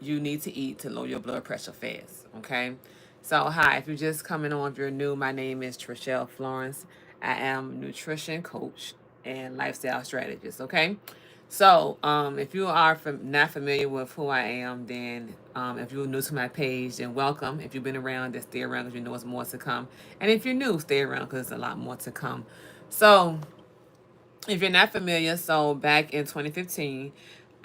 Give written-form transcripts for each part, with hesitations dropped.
you need to eat to lower your blood pressure fast. Okay. So hi, if you're just coming on, if you're new, my name is Trishelle Florence. I am nutrition coach and lifestyle strategist. Okay. So, if you are not familiar with who I am, then if you're new to my page, then welcome. If you've been around, then stay around because you know there's more to come. And if you're new, stay around because there's a lot more to come. So, if you're not familiar, so back in 2015,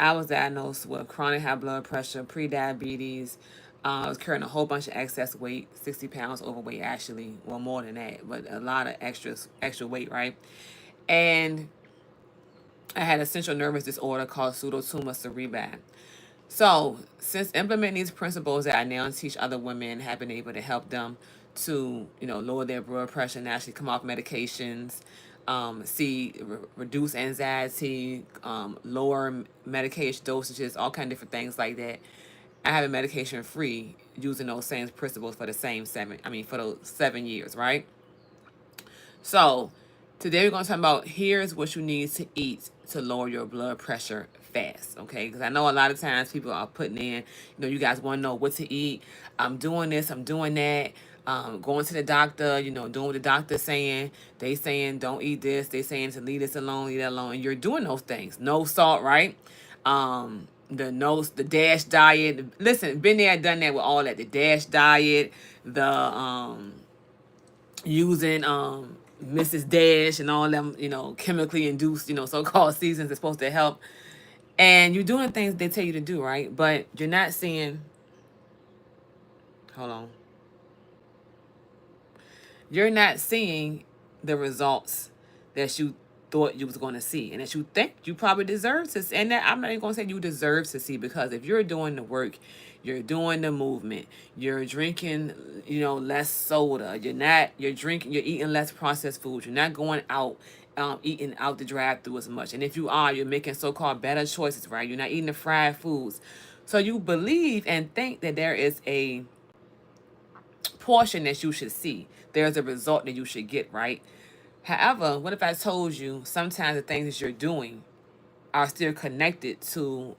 I was diagnosed with chronic high blood pressure, pre-diabetes. I was carrying a whole bunch of excess weight, 60 pounds overweight actually, well more than that, but a lot of extra weight, right? And I had a central nervous disorder called pseudotumor cerebri. So, since implementing these principles that I now teach other women, have been able to help them to, lower their blood pressure and actually come off medications, reduce anxiety, lower medication dosages, all kind of different things like that. I have been medication free using those same principles for the for those 7 years, right? So, today we're going to talk about here's what you need to eat to lower your blood pressure fast, okay? Because I know a lot of times people are putting in, you guys want to know what to eat. I'm doing this, I'm doing that. Going to the doctor, doing what the doctor's saying. They saying don't eat this. They saying to leave this alone, leave that alone. And you're doing those things. No salt, right? The DASH diet. Listen, been there, done that with all that. The DASH diet, the using Mrs. Dash and all them, chemically induced, so-called seasons that's supposed to help. And you're doing things they tell you to do, right? But you're not seeing, hold on, you're not seeing the results that you thought you was going to see and that you think you probably deserve to see. And that I'm not even going to say you deserve to see, because if you're doing the work, you're doing the movement, you're drinking, less soda, you're eating less processed foods, you're not going out eating out the drive through as much. And if you are, you're making so-called better choices, right? You're not eating the fried foods. So you believe and think that there is a portion that you should see. There's a result that you should get, right? However, what if I told you sometimes the things that you're doing are still connected to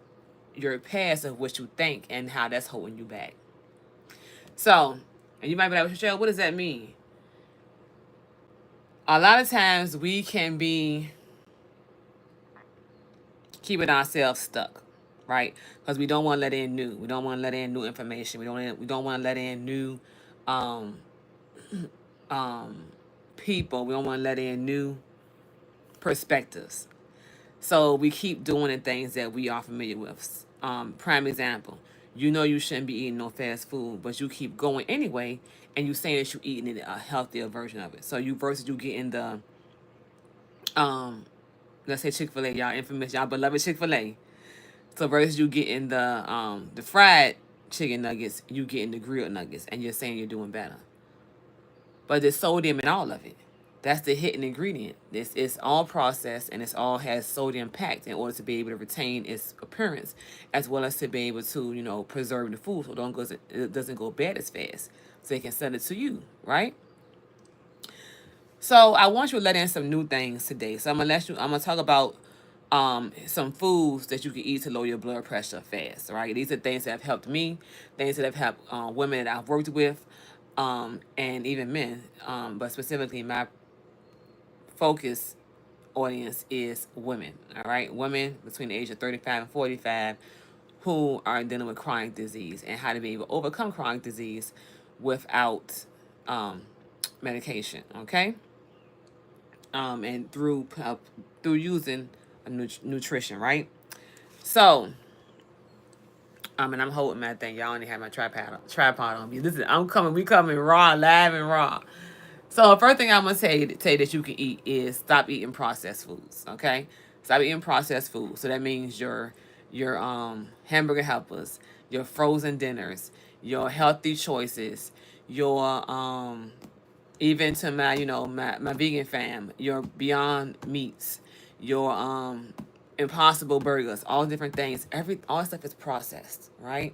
your past of what you think and how that's holding you back? So, and you might be like, Michelle, what does that mean? A lot of times we can be keeping ourselves stuck, right? Because we don't want to let in new. We don't want to let in new information. We don't want to let in new um, um, people. We don't want to let in new perspectives. So we keep doing the things that we are familiar with. Prime example, you shouldn't be eating no fast food, but you keep going anyway, and you saying that you're eating a healthier version of it. So you getting the um, let's say Chick-fil-A, y'all infamous, y'all beloved Chick-fil-A. So versus you getting the fried chicken nuggets, you getting the grilled nuggets, and you're saying you're doing better. But there's sodium in all of it. That's the hidden ingredient. This is all processed and it's all has sodium packed in order to be able to retain its appearance, as well as to be able to, preserve the food so it doesn't go bad as fast. So they can send it to you, right? So I want you to let in some new things today. So I'm gonna talk about some foods that you can eat to lower your blood pressure fast, right? These are things that have helped me, things that have helped women that I've worked with, and even men. But specifically, my focus audience is women, all right? Women between the age of 35 and 45 who are dealing with chronic disease and how to be able to overcome chronic disease without medication, okay? And through using nutrition, right? So, and I'm holding my thing. Y'all only have my tripod on me. We coming raw, live and raw. So first thing I'm gonna say that you can eat is stop eating processed foods. Okay, stop eating processed foods. So that means your hamburger helpers, your frozen dinners, your healthy choices, your even to my my vegan fam, your Beyond Meats, your Impossible Burgers, all different things. All that stuff is processed, right?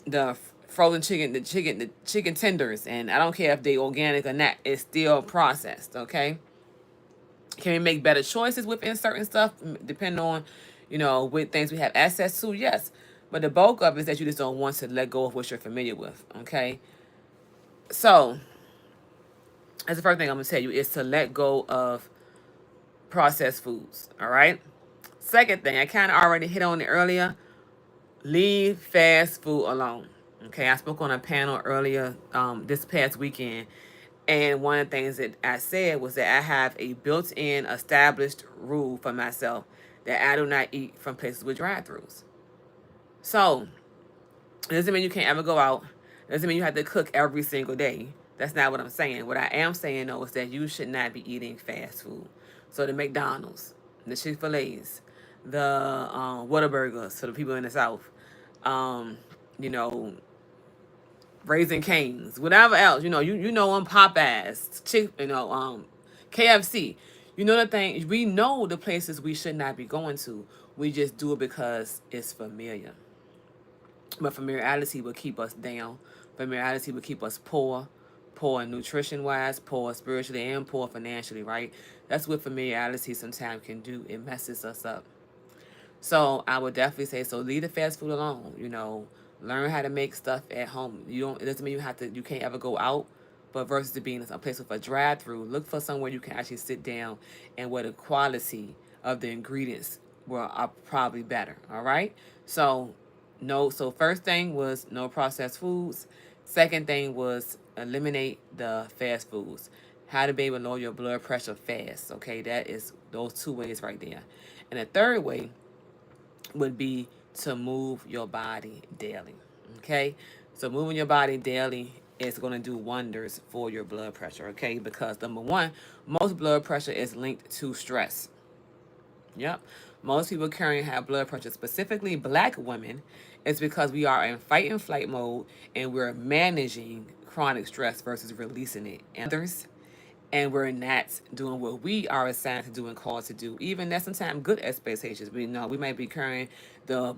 The frozen chicken, the chicken tenders, and I don't care if they organic or not, it's still processed. Okay, can we make better choices within certain stuff depending on what things we have access to? Yes, But the bulk of it is that you just don't want to let go of what you're familiar with. Okay. So that's the first thing I'm gonna tell you is to let go of processed foods. All right. Second thing, I kind of already hit on it earlier. Leave fast food alone. Okay, I spoke on a panel earlier this past weekend, and one of the things that I said was that I have a built-in established rule for myself that I do not eat from places with drive-throughs. So it doesn't mean you can't ever go out. It doesn't mean you have to cook every single day. That's not what I'm saying. What I am saying though is that you should not be eating fast food. So the McDonald's, the Chick-fil-A's, the Whataburgers for the people in the South, um, you know, Raising Cane's, whatever else, you know on Popeyes, KFC. You know the thing. We know the places we should not be going to. We just do it because it's familiar. But familiarity will keep us down. Familiarity will keep us poor nutrition wise, poor spiritually, and poor financially, right? That's what familiarity sometimes can do. It messes us up. So I would definitely say so. Leave the fast food alone. Learn how to make stuff at home. It doesn't mean you can't ever go out, but versus it being a place with a drive-through, look for somewhere you can actually sit down and where the quality of the ingredients are probably better. All right. So no. So first thing was no processed foods. Second thing was eliminate the fast foods. How to be able to lower your blood pressure fast. Okay, that is those two ways right there. And the third way would be to move your body daily. Okay? So moving your body daily is going to do wonders for your blood pressure, okay? Because number one, most blood pressure is linked to stress. Yep. Most people carrying high blood pressure, specifically black women, is because we are in fight and flight mode and we're managing chronic stress versus releasing it. And others, and we're not doing what we are assigned to do and called to do. Even that's sometimes good expectations. We know we might be carrying the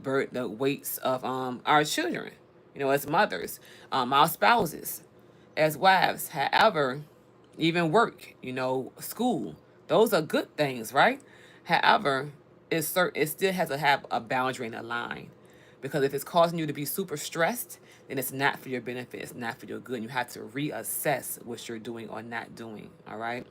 weights of our children, as mothers, our spouses, as wives. However, even work, school, those are good things, right? However, it still has to have a boundary and a line. Because if it's causing you to be super stressed, then it's not for your benefit. It's not for your good. You have to reassess what you're doing or not doing. All right.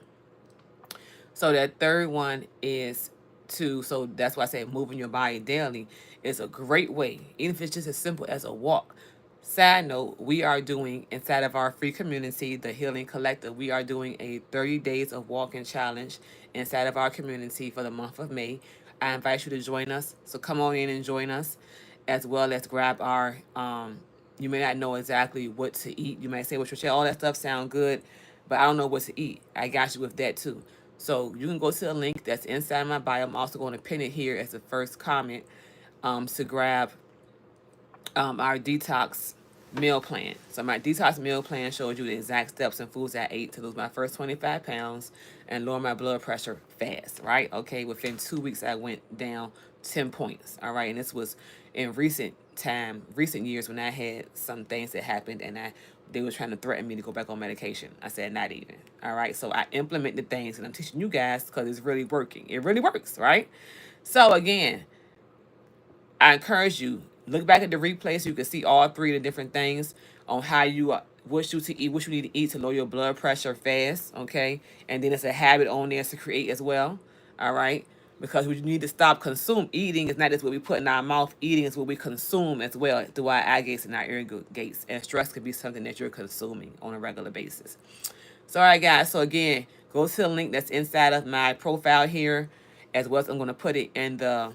So that third one is so that's why I say moving your body daily is a great way, even if it's just as simple as a walk. Side note, we are doing inside of our free community, the Healing Collective, we are doing a 30 days of walking challenge inside of our community for the month of May. I invite you to join us. So come on in and join us, as well as grab our you may not know exactly what to eat. You might say, well, Trishelle, all that stuff sound good, but I don't know what to eat. I got you with that too. So you can go to the link that's inside my bio. I'm also going to pin it here as the first comment to grab our detox meal plan. So my detox meal plan shows you the exact steps and foods I ate to lose my first 25 pounds and lower my blood pressure fast, right? Okay, within 2 weeks, I went down 10 points, all right? And this was in recent years when I had some things that happened and they were trying to threaten me to go back on medication. I said, not even, all right? So I implement the things and I'm teaching you guys because it's really working. It really works, right? So again, I encourage you, look back at the replay so you can see all three of the different things on how you what you to eat, what you need to eat to lower your blood pressure fast, okay? And then it's a habit on there to create as well, all right? Because we need to stop eating is not just what we put in our mouth. Eating is what we consume as well through our eye gates and our ear gates. And stress could be something that you're consuming on a regular basis. So, all right, guys. So, again, go to the link that's inside of my profile here, as well as I'm going to put it in the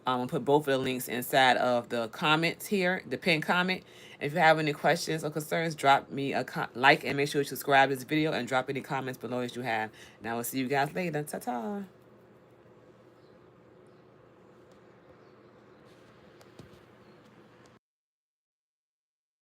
I'm going to put both of the links inside of the comments here, the pinned comment. If you have any questions or concerns, drop me a like and make sure you subscribe to this video and drop any comments below as you have. And I will see you guys later. Ta-ta.